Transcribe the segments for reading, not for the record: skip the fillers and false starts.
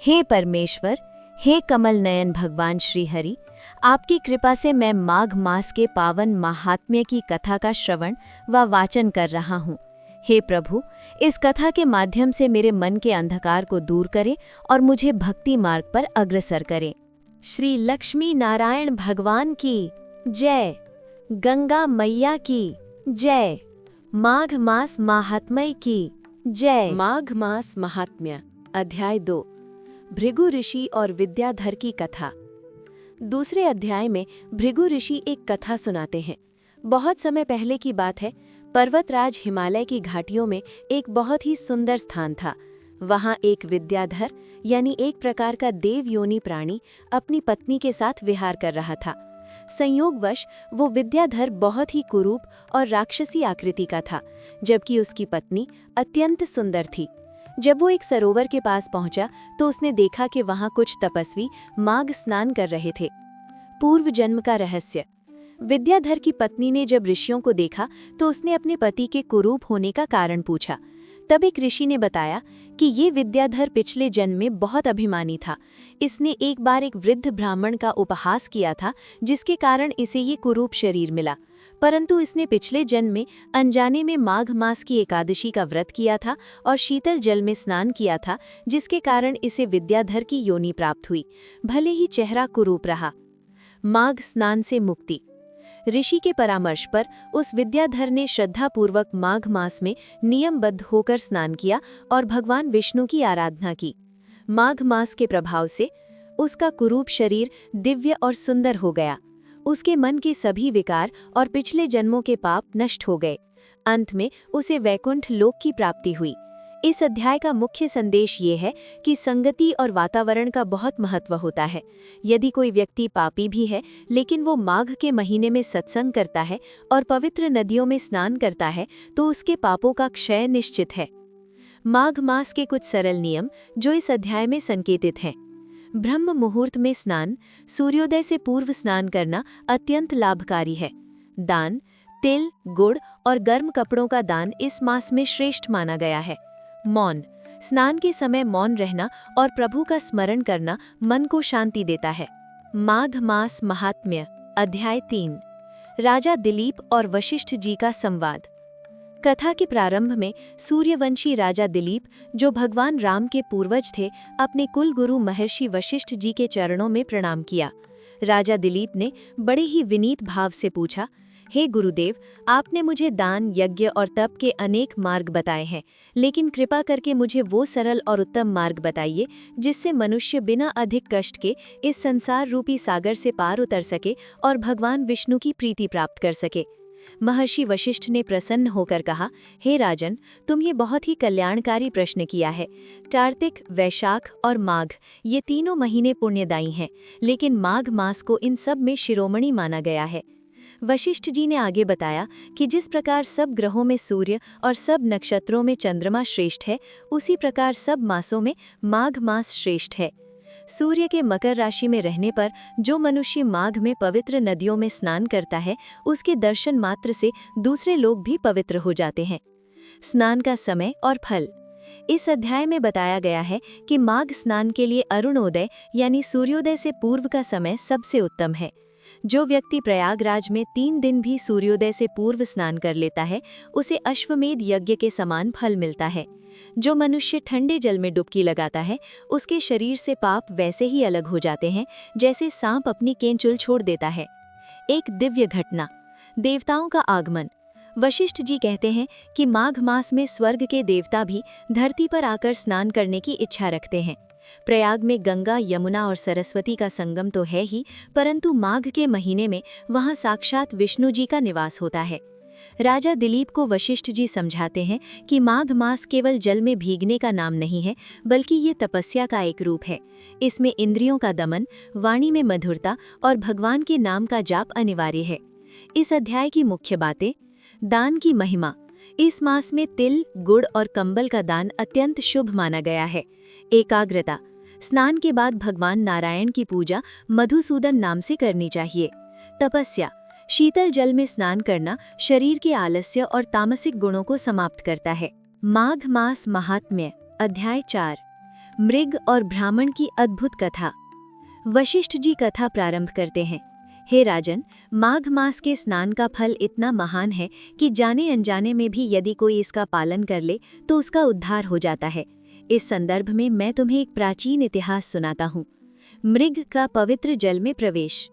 हे परमेश्वर, हे कमल नयन भगवान श्री हरि, आपकी कृपा से मैं माघ मास के पावन महात्म्य की कथा का श्रवण व वाचन कर रहा हूँ। हे प्रभु, इस कथा के माध्यम से मेरे मन के अंधकार को दूर करें और मुझे भक्ति मार्ग पर अग्रसर करें। श्री लक्ष्मी नारायण भगवान की जय। गंगा मैया की जय। माघ मास महात्म्य की जय। माघ मास महात्म्य अध्याय 2। भृगु ऋषि और विद्याधर की कथा। दूसरे अध्याय में भृगु ऋषि एक कथा सुनाते हैं। बहुत समय पहले की बात है। पर्वतराज हिमालय की घाटियों में एक बहुत ही सुंदर स्थान था। वहां एक विद्याधर यानी एक प्रकार का देव योनि प्राणी अपनी पत्नी के साथ विहार कर रहा था। संयोगवश वो विद्याधर बहुत ही कुरूप और राक्षसी आकृति का था, जबकि उसकी पत्नी अत्यंत सुंदर थी। जब वो एक सरोवर के पास पहुंचा तो उसने देखा कि वहां कुछ तपस्वी माघ स्नान कर रहे थे। पूर्व जन्म का रहस्य। विद्याधर की पत्नी ने जब ऋषियों को देखा तो उसने अपने पति के कुरूप होने का कारण पूछा। तब एक ऋषि ने बताया कि ये विद्याधर पिछले जन्म में बहुत अभिमानी था। इसने एक बार एक वृद्ध ब्राह्मण का उपहास किया था, जिसके कारण इसे ये कुरूप शरीर मिला। परंतु इसने पिछले जन्म में अनजाने में माघ मास की एकादशी का व्रत किया था और शीतल जल में स्नान किया था, जिसके कारण इसे विद्याधर की योनि प्राप्त हुई, भले ही चेहरा कुरूप रहा। माघ स्नान से मुक्ति। ऋषि के परामर्श पर उस विद्याधर ने श्रद्धापूर्वक माघ मास में नियमबद्ध होकर स्नान किया और भगवान विष्णु की आराधना की। माघ मास के प्रभाव से उसका कुरूप शरीर दिव्य और सुंदर हो गया। उसके मन के सभी विकार और पिछले जन्मों के पाप नष्ट हो गए। अंत में उसे वैकुंठ लोक की प्राप्ति हुई। इस अध्याय का मुख्य संदेश ये है कि संगति और वातावरण का बहुत महत्व होता है। यदि कोई व्यक्ति पापी भी है लेकिन वो माघ के महीने में सत्संग करता है और पवित्र नदियों में स्नान करता है तो उसके पापों का क्षय निश्चित है। माघ मास के कुछ सरल नियम जो इस अध्याय में संकेतित हैं। ब्रह्म मुहूर्त में स्नान, सूर्योदय से पूर्व स्नान करना अत्यंत लाभकारी है। दान, तिल, गुड़ और गर्म कपड़ों का दान इस मास में श्रेष्ठ माना गया है। मौन, स्नान के समय मौन रहना और प्रभु का स्मरण करना मन को शांति देता है। माघ मास महात्म्य अध्याय 3। राजा दिलीप और वशिष्ठ जी का संवाद। कथा के प्रारंभ में सूर्यवंशी राजा दिलीप, जो भगवान राम के पूर्वज थे, अपने कुल गुरु महर्षि वशिष्ठ जी के चरणों में प्रणाम किया। राजा दिलीप ने बड़े ही विनीत भाव से पूछा, हे गुरुदेव, आपने मुझे दान, यज्ञ और तप के अनेक मार्ग बताए हैं, लेकिन कृपा करके मुझे वो सरल और उत्तम मार्ग बताइए जिससे मनुष्य बिना अधिक कष्ट के इस संसार रूपी सागर से पार उतर सके और भगवान विष्णु की प्रीति प्राप्त कर सके। महर्षि वशिष्ठ ने प्रसन्न होकर कहा, हे राजन, तुम ये बहुत ही कल्याणकारी प्रश्न किया है। कार्तिक, वैशाख और माघ ये तीनों महीने पुण्यदायी हैं, लेकिन माघ मास को इन सब में शिरोमणि माना गया है। वशिष्ठ जी ने आगे बताया कि जिस प्रकार सब ग्रहों में सूर्य और सब नक्षत्रों में चंद्रमा श्रेष्ठ है, उसी प्रकार सब मासों में माघ मास श्रेष्ठ है। सूर्य के मकर राशि में रहने पर जो मनुष्य माघ में पवित्र नदियों में स्नान करता है, उसके दर्शन मात्र से दूसरे लोग भी पवित्र हो जाते हैं। स्नान का समय और फल। इस अध्याय में बताया गया है कि माघ स्नान के लिए अरुणोदय यानी सूर्योदय से पूर्व का समय सबसे उत्तम है। जो व्यक्ति प्रयागराज में 3 दिन भी सूर्योदय से पूर्व स्नान कर लेता है, उसे अश्वमेध यज्ञ के समान फल मिलता है। जो मनुष्य ठंडे जल में डुबकी लगाता है, उसके शरीर से पाप वैसे ही अलग हो जाते हैं जैसे सांप अपनी केंचुल छोड़ देता है। एक दिव्य घटना। देवताओं का आगमन। वशिष्ठ जी कहते हैं कि माघ मास में स्वर्ग के देवता भी धरती पर आकर स्नान करने की इच्छा रखते हैं। प्रयाग में गंगा, यमुना और सरस्वती का संगम तो है ही, परंतु माघ के महीने में वहां साक्षात विष्णु जी का निवास होता है। राजा दिलीप को वशिष्ठ जी समझाते हैं कि माघ मास केवल जल में भीगने का नाम नहीं है, बल्कि ये तपस्या का एक रूप है। इसमें इंद्रियों का दमन, वाणी में मधुरता और भगवान के नाम का जाप अनिवार्य है। इस अध्याय की मुख्य बातें। दान की महिमा। इस मास में तिल, गुड़ और कंबल का दान अत्यंत शुभ माना गया है। एकाग्रता। स्नान के बाद भगवान नारायण की पूजा मधुसूदन नाम से करनी चाहिए। तपस्या। शीतल जल में स्नान करना शरीर के आलस्य और तामसिक गुणों को समाप्त करता है। माघ मास महात्म्य अध्याय 4। मृग और ब्राह्मण की अद्भुत कथा। वशिष्ठ जी कथा प्रारंभ करते हैं। हे राजन, माघ मास के स्नान का फल इतना महान है कि जाने अनजाने में भी यदि कोई इसका पालन कर ले तो उसका उद्धार हो जाता है। इस संदर्भ में मैं तुम्हें एक प्राचीन इतिहास सुनाता हूँ। मृग का पवित्र जल में प्रवेश।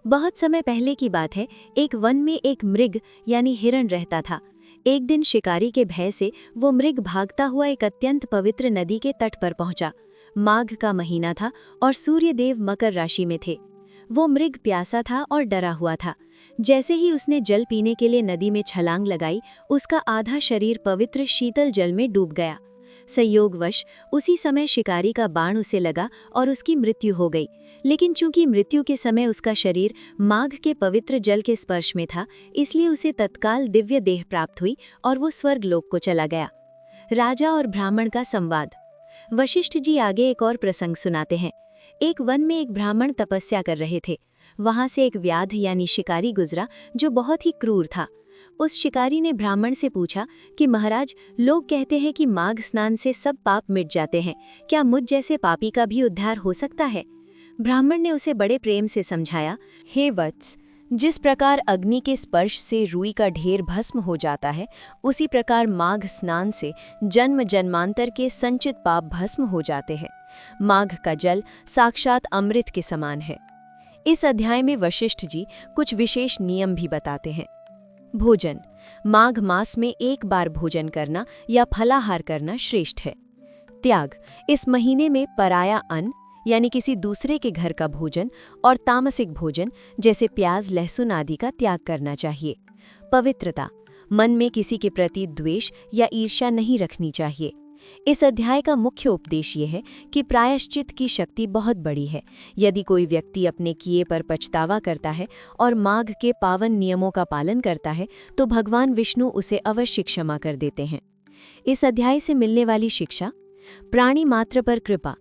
बहुत समय पहले की बात है, एक वन में एक मृग यानी हिरण रहता था। एक दिन शिकारी के भय से वो मृग भागता हुआ एक अत्यंत पवित्र नदी के तट पर पहुंचा। माघ का महीना था और सूर्य देव मकर राशि में थे। वो मृग प्यासा था और डरा हुआ था। जैसे ही उसने जल पीने के लिए नदी में छलांग लगाई, उसका आधा शरीर पवित्र शीतल जल में डूब गया। संयोगवश उसी समय शिकारी का बाण उसे लगा और उसकी मृत्यु हो गई। लेकिन चूंकि मृत्यु के समय उसका शरीर माघ के पवित्र जल के स्पर्श में था, इसलिए उसे तत्काल दिव्य देह प्राप्त हुई और वो स्वर्ग लोक को चला गया। राजा और ब्राह्मण का संवाद। वशिष्ठ जी आगे एक और प्रसंग सुनाते हैं। एक वन में एक ब्राह्मण तपस्या कर रहे थे। वहां से एक व्याध यानी शिकारी गुजरा जो बहुत ही क्रूर था। उस शिकारी ने ब्राह्मण से पूछा कि महाराज, लोग कहते हैं कि माघ स्नान से सब पाप मिट जाते हैं, क्या मुझ जैसे पापी का भी उद्धार हो सकता है? ब्राह्मण ने उसे बड़े प्रेम से समझाया, हे वत्स, जिस प्रकार अग्नि के स्पर्श से रुई का ढेर भस्म हो जाता है, उसी प्रकार माघ स्नान से जन्म जन्मांतर के संचित पाप भस्म हो जाते हैं। माघ का जल साक्षात अमृत के समान है। इस अध्याय में वशिष्ठ जी कुछ विशेष नियम भी बताते हैं। भोजन। माघ मास में एक बार भोजन करना या फलाहार करना श्रेष्ठ है। त्याग। इस महीने में पराया अन्न यानी किसी दूसरे के घर का भोजन और तामसिक भोजन जैसे प्याज लहसुन आदि का त्याग करना चाहिए। पवित्रता। मन में किसी के प्रति द्वेष या ईर्ष्या नहीं रखनी चाहिए। इस अध्याय का मुख्य उपदेश ये है कि प्रायश्चित की शक्ति बहुत बड़ी है। यदि कोई व्यक्ति अपने किए पर पछतावा करता है और माघ के पावन नियमों का पालन करता है तो भगवान विष्णु उसे अवश्य क्षमा कर देते हैं। इस अध्याय से मिलने वाली शिक्षा। प्राणी मात्र पर कृपा।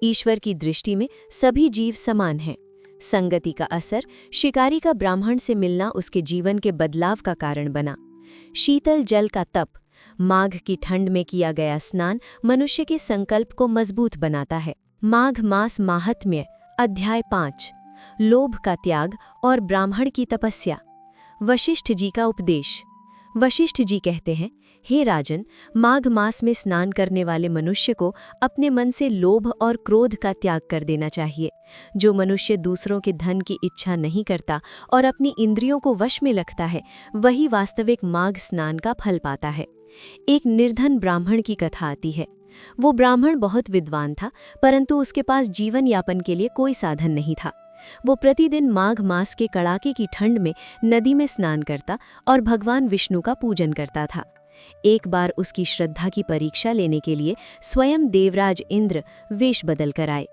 ईश्वर की दृष्टि में सभी जीव समान हैं। संगति का असर। शिकारी का ब्राह्मण से मिलना उसके जीवन के बदलाव का कारण बना। शीतल जल का तप। माघ की ठंड में किया गया स्नान मनुष्य के संकल्प को मजबूत बनाता है। माघ मास माहात्म्य। अध्याय 5। लोभ का त्याग और ब्राह्मण की तपस्या। वशिष्ठ जी का उपदेश। वशिष्ठ जी कहते हैं, हे राजन, माघ मास में स्नान करने वाले मनुष्य को अपने मन से लोभ और क्रोध का त्याग कर देना चाहिए। जो मनुष्य दूसरों के धन की इच्छा नहीं करता और अपनी इंद्रियों को वश में रखता है, वही वास्तविक माघ स्नान का फल पाता है। एक निर्धन ब्राह्मण की कथा आती है। वो ब्राह्मण बहुत विद्वान था, परंतु उसके पास जीवन यापन के लिए कोई साधन नहीं था। वो प्रतिदिन माघ मास के कड़ाके की ठंड में नदी में स्नान करता और भगवान विष्णु का पूजन करता था। एक बार उसकी श्रद्धा की परीक्षा लेने के लिए स्वयं देवराज इंद्र वेश बदल कर आए।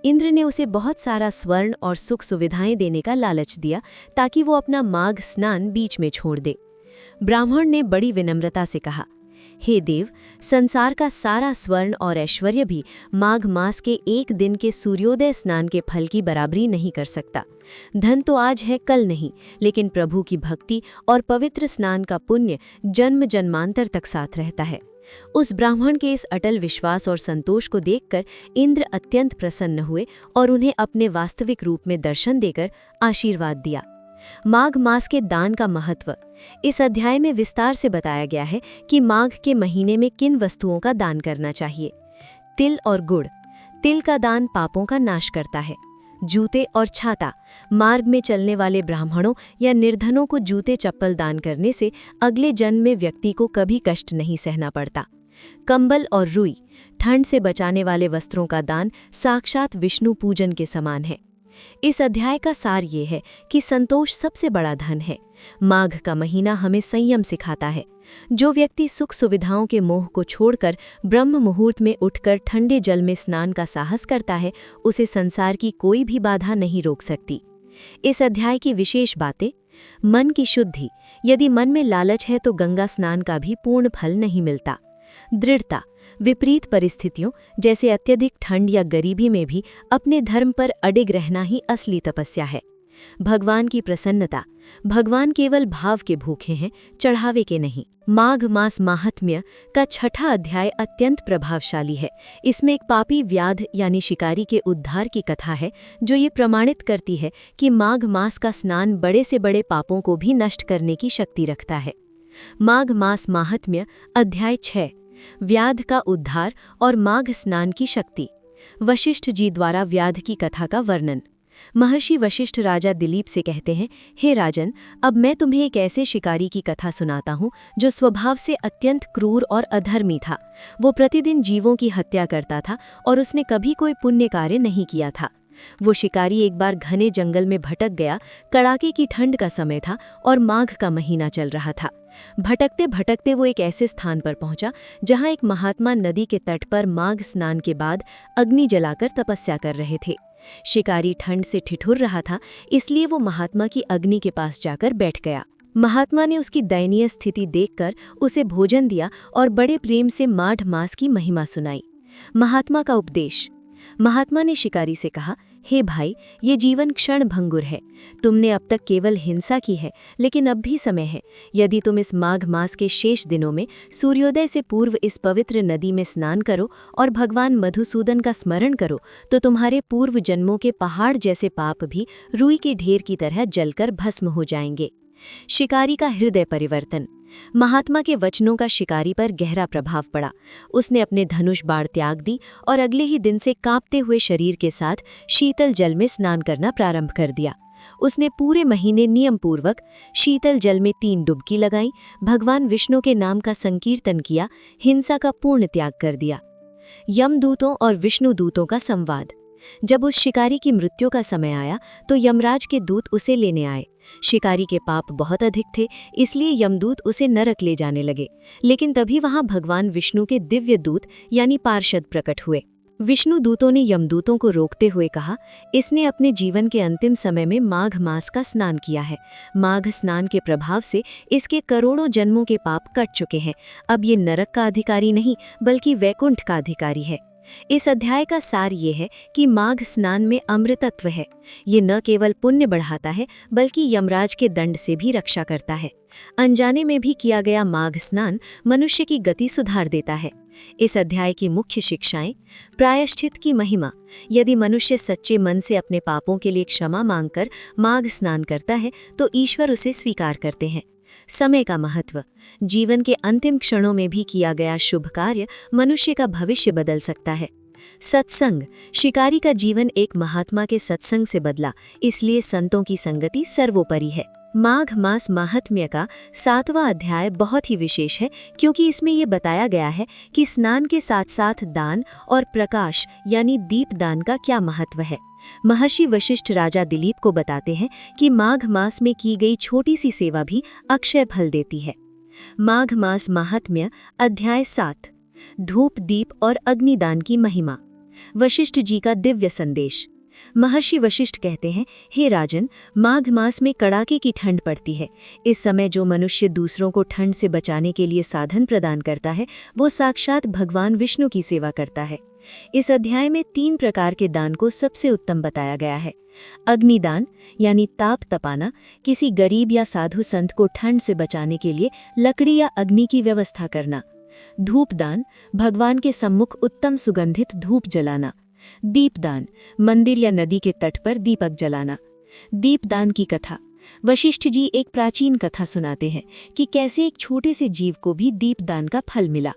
इंद्र ने उसे बहुत सारा स्वर्ण और सुख सुविधाएं देने का लालच दिया ताकि वो अपना माघ स्नान बीच में छोड़ दे। ब्राह्मण ने बड़ी विनम्रता से कहा, हे देव, संसार का सारा स्वर्ण और ऐश्वर्य भी माघ मास के एक दिन के सूर्योदय स्नान के फल की बराबरी नहीं कर सकता। धन तो आज है, कल नहीं, लेकिन प्रभु की भक्ति और पवित्र स्नान का पुण्य जन्म जन्मांतर तक साथ रहता है। उस ब्राह्मण के इस अटल विश्वास और संतोष को देखकर इंद्र अत्यंत प्रसन्न हुए और उन्हें अपने वास्तविक रूप में दर्शन देकर आशीर्वाद दिया। माघ मास के दान का महत्व। इस अध्याय में विस्तार से बताया गया है कि माघ के महीने में किन वस्तुओं का दान करना चाहिए। तिल और गुड़। तिल का दान पापों का नाश करता है। जूते और छाता। मार्ग में चलने वाले ब्राह्मणों या निर्धनों को जूते चप्पल दान करने से अगले जन्म में व्यक्ति को कभी कष्ट नहीं सहना पड़ता। कंबल और रुई। ठंड से बचाने वाले वस्त्रों का दान साक्षात विष्णु पूजन के समान है। इस अध्याय का सार ये है कि संतोष सबसे बड़ा धन है। माघ का महीना हमें संयम सिखाता है। जो व्यक्ति सुख सुविधाओं के मोह को छोड़कर ब्रह्म मुहूर्त में उठकर ठंडे जल में स्नान का साहस करता है, उसे संसार की कोई भी बाधा नहीं रोक सकती। इस अध्याय की विशेष बातें। मन की शुद्धि। यदि मन में लालच है तो गंगा स्नान का भी पूर्ण फल नहीं मिलता। दृढ़ता। विपरीत परिस्थितियों जैसे अत्यधिक ठंड या गरीबी में भी अपने धर्म पर अडिग रहना ही असली तपस्या है। भगवान की प्रसन्नता। भगवान केवल भाव के भूखे हैं, चढ़ावे के नहीं। माघ मास माहात्म्य का 6ठा अध्याय अत्यंत प्रभावशाली है। इसमें एक पापी व्याध यानी शिकारी के उद्धार की कथा है, जो ये प्रमाणित करती है कि माघ मास का स्नान बड़े से बड़े पापों को भी नष्ट करने की शक्ति रखता है। माघ मास माहात्म्य अध्याय 6, व्याध का उद्धार और माघ स्नान की शक्ति। वशिष्ठ जी द्वारा व्याध की कथा का वर्णन। महर्षि वशिष्ठ राजा दिलीप से कहते हैं, हे राजन, अब मैं तुम्हें एक ऐसे शिकारी की कथा सुनाता हूँ जो स्वभाव से अत्यंत क्रूर और अधर्मी था। वो प्रतिदिन जीवों की हत्या करता था और उसने कभी कोई पुण्य कार्य नहीं किया था। वो शिकारी एक बार घने जंगल में भटक गया। कड़ाके की ठंड का समय था और माघ का महीना चल रहा था। भटकते भटकते वो एक ऐसे स्थान पर पहुंचा जहां एक महात्मा नदी के तट पर माघ स्नान के बाद अग्नि जलाकर तपस्या कर रहे थे। शिकारी ठंड से ठिठुर रहा था, इसलिए वो महात्मा की अग्नि के पास जाकर बैठ गया। महात्मा ने उसकी दयनीय स्थिति देखकर उसे भोजन दिया और बड़े प्रेम से माघ मास की महिमा सुनाई। महात्मा का उपदेश। महात्मा ने शिकारी से कहा, हे भाई, ये जीवन क्षण भंगुर है। तुमने अब तक केवल हिंसा की है, लेकिन अब भी समय है। यदि तुम इस माघ मास के शेष दिनों में सूर्योदय से पूर्व इस पवित्र नदी में स्नान करो और भगवान मधुसूदन का स्मरण करो, तो तुम्हारे पूर्व जन्मों के पहाड़ जैसे पाप भी रुई के ढेर की तरह जलकर भस्म हो जाएंगे। शिकारी का हृदय परिवर्तन। महात्मा के वचनों का शिकारी पर गहरा प्रभाव पड़ा। उसने अपने धनुष बाण त्याग दी और अगले ही दिन से कांपते हुए शरीर के साथ शीतल जल में स्नान करना प्रारंभ कर दिया। उसने पूरे महीने नियमपूर्वक शीतल जल में 3 डुबकी लगाई, भगवान विष्णु के नाम का संकीर्तन किया, हिंसा का पूर्ण त्याग कर दिया। यमदूतों और विष्णु दूतों का संवाद। जब उस शिकारी की मृत्यु का समय आया तो यमराज के दूत उसे लेने आए। शिकारी के पाप बहुत अधिक थे, इसलिए यमदूत उसे नरक ले जाने लगे। लेकिन तभी वहां भगवान विष्णु के दिव्य दूत यानी पार्षद प्रकट हुए। विष्णु दूतों ने यमदूतों को रोकते हुए कहा, इसने अपने जीवन के अंतिम समय में माघ मास का स्नान किया है। माघ स्नान के प्रभाव से इसके करोड़ों जन्मों के पाप कट चुके हैं। अब ये नरक का अधिकारी नहीं, बल्कि वैकुंठ का अधिकारी है। इस अध्याय का सार ये है कि माघ स्नान में अमृतत्व है। ये न केवल पुण्य बढ़ाता है, बल्कि यमराज के दंड से भी रक्षा करता है। अनजाने में भी किया गया माघ स्नान मनुष्य की गति सुधार देता है। इस अध्याय की मुख्य शिक्षाएं। प्रायश्चित की महिमा। यदि मनुष्य सच्चे मन से अपने पापों के लिए क्षमा मांगकर माघ स्नान करता है तो ईश्वर उसे स्वीकार करते हैं। समय का महत्व। जीवन के अंतिम क्षणों में भी किया गया शुभ कार्य मनुष्य का भविष्य बदल सकता है। सत्संग। शिकारी का जीवन एक महात्मा के सत्संग से बदला, इसलिए संतों की संगति सर्वोपरि है। माघ मास माहात्म्य का 7वां अध्याय बहुत ही विशेष है, क्योंकि इसमें ये बताया गया है कि स्नान के साथ साथ दान और प्रकाश यानी दीपदान का क्या महत्व है। महर्षि वशिष्ठ राजा दिलीप को बताते हैं कि माघ मास में की गई छोटी सी सेवा भी अक्षय फल देती है। माघ मास माहात्म्य अध्याय 7, धूप दीप और अग्निदान की महिमा। वशिष्ठ जी का दिव्य संदेश। महर्षि वशिष्ठ कहते हैं, हे राजन, माघ मास में कड़ाके की ठंड पड़ती है। इस समय जो मनुष्य दूसरों को ठंड से बचाने के लिए साधन प्रदान करता है, वो साक्षात भगवान विष्णु की सेवा करता है। इस अध्याय में 3 प्रकार के दान को सबसे उत्तम बताया गया है। अग्निदान यानी ताप तपाना, किसी गरीब या साधु संत को ठंड से बचाने के लिए लकड़ी या अग्नि की व्यवस्था करना। धूपदान, भगवान के सम्मुख उत्तम सुगंधित धूप जलाना। दीपदान, मंदिर या नदी के तट पर दीपक जलाना। दीपदान की कथा। वशिष्ठ जी एक प्राचीन कथा सुनाते हैं कि कैसे एक छोटे से जीव को भी दीपदान का फल मिला।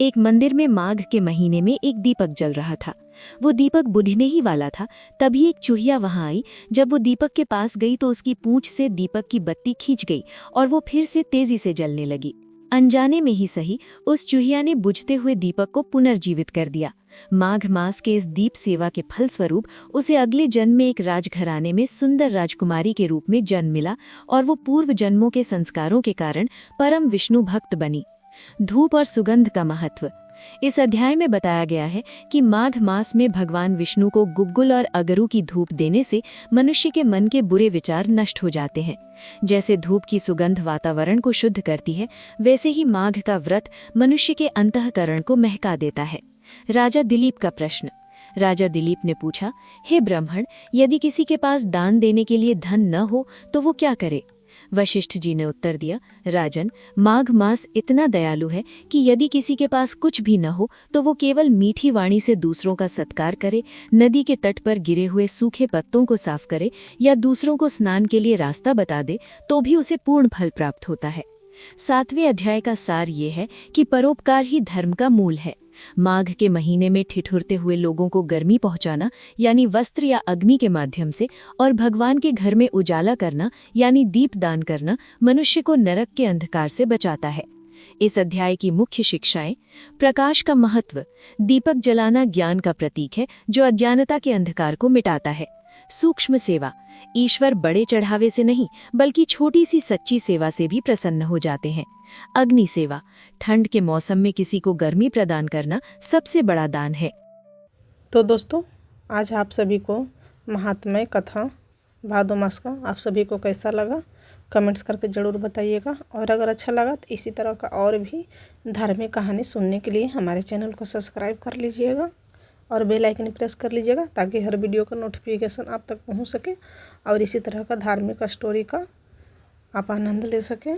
एक मंदिर में माघ के महीने में एक दीपक जल रहा था। वो दीपक बुझने ही वाला था, तभी एक चूहिया वहां आई। जब वो दीपक के पास गई तो उसकी पूंछ से दीपक की बत्ती खींच गई और वो फिर से तेजी से जलने लगी। अनजाने में ही सही, उस चूहिया ने बुझते हुए दीपक को पुनर्जीवित कर दिया। माघ मास के इस दीप सेवा के फलस्वरूप उसे अगले जन्म में एक राजघराने में सुंदर राजकुमारी के रूप में जन्म मिला और वो पूर्व जन्मों के संस्कारों के कारण परम विष्णु भक्त बनी। धूप और सुगंध का महत्व। इस अध्याय में बताया गया है कि माघ मास में भगवान विष्णु को गुग्गुल और अगरू की धूप देने से मनुष्य के मन के बुरे विचार नष्ट हो जाते हैं। जैसे धूप की सुगंध वातावरण को शुद्ध करती है, वैसे ही माघ का व्रत मनुष्य के अंतःकरण को महका देता है। राजा दिलीप का प्रश्न। राजा दिलीप ने पूछा, हे ब्राह्मण, यदि किसी के पास दान देने के लिए धन न हो तो वो क्या करे? वशिष्ठ जी ने उत्तर दिया, राजन, माघ मास इतना दयालु है कि यदि किसी के पास कुछ भी न हो तो वो केवल मीठी वाणी से दूसरों का सत्कार करे, नदी के तट पर गिरे हुए सूखे पत्तों को साफ करे या दूसरों को स्नान के लिए रास्ता बता दे तो भी उसे पूर्ण फल प्राप्त होता है। 7वें अध्याय का सार ये है कि परोपकार ही धर्म का मूल है। माघ के महीने में ठिठुरते हुए लोगों को गर्मी पहुंचाना यानी वस्त्र या अग्नि के माध्यम से और भगवान के घर में उजाला करना यानी दीप दान करना मनुष्य को नरक के अंधकार से बचाता है। इस अध्याय की मुख्य शिक्षाएं: प्रकाश का महत्व। दीपक जलाना ज्ञान का प्रतीक है जो अज्ञानता के अंधकार को मिटाता है। सूक्ष्म सेवा। ईश्वर बड़े चढ़ावे से नहीं बल्कि छोटी सी सच्ची सेवा से भी प्रसन्न हो जाते हैं। अग्नि सेवा। ठंड के मौसम में किसी को गर्मी प्रदान करना सबसे बड़ा दान है। तो दोस्तों, आज आप सभी को महात्म्य कथा भादो मास का आप सभी को कैसा लगा कमेंट्स करके ज़रूर बताइएगा। और अगर अच्छा लगा तो इसी तरह का और भी धार्मिक कहानी सुनने के लिए हमारे चैनल को सब्सक्राइब कर लीजिएगा और बेल आइकन प्रेस कर लीजिएगा ताकि हर वीडियो का नोटिफिकेशन आप तक पहुंच सके और इसी तरह का धार्मिक स्टोरी का आप आनंद ले सकें।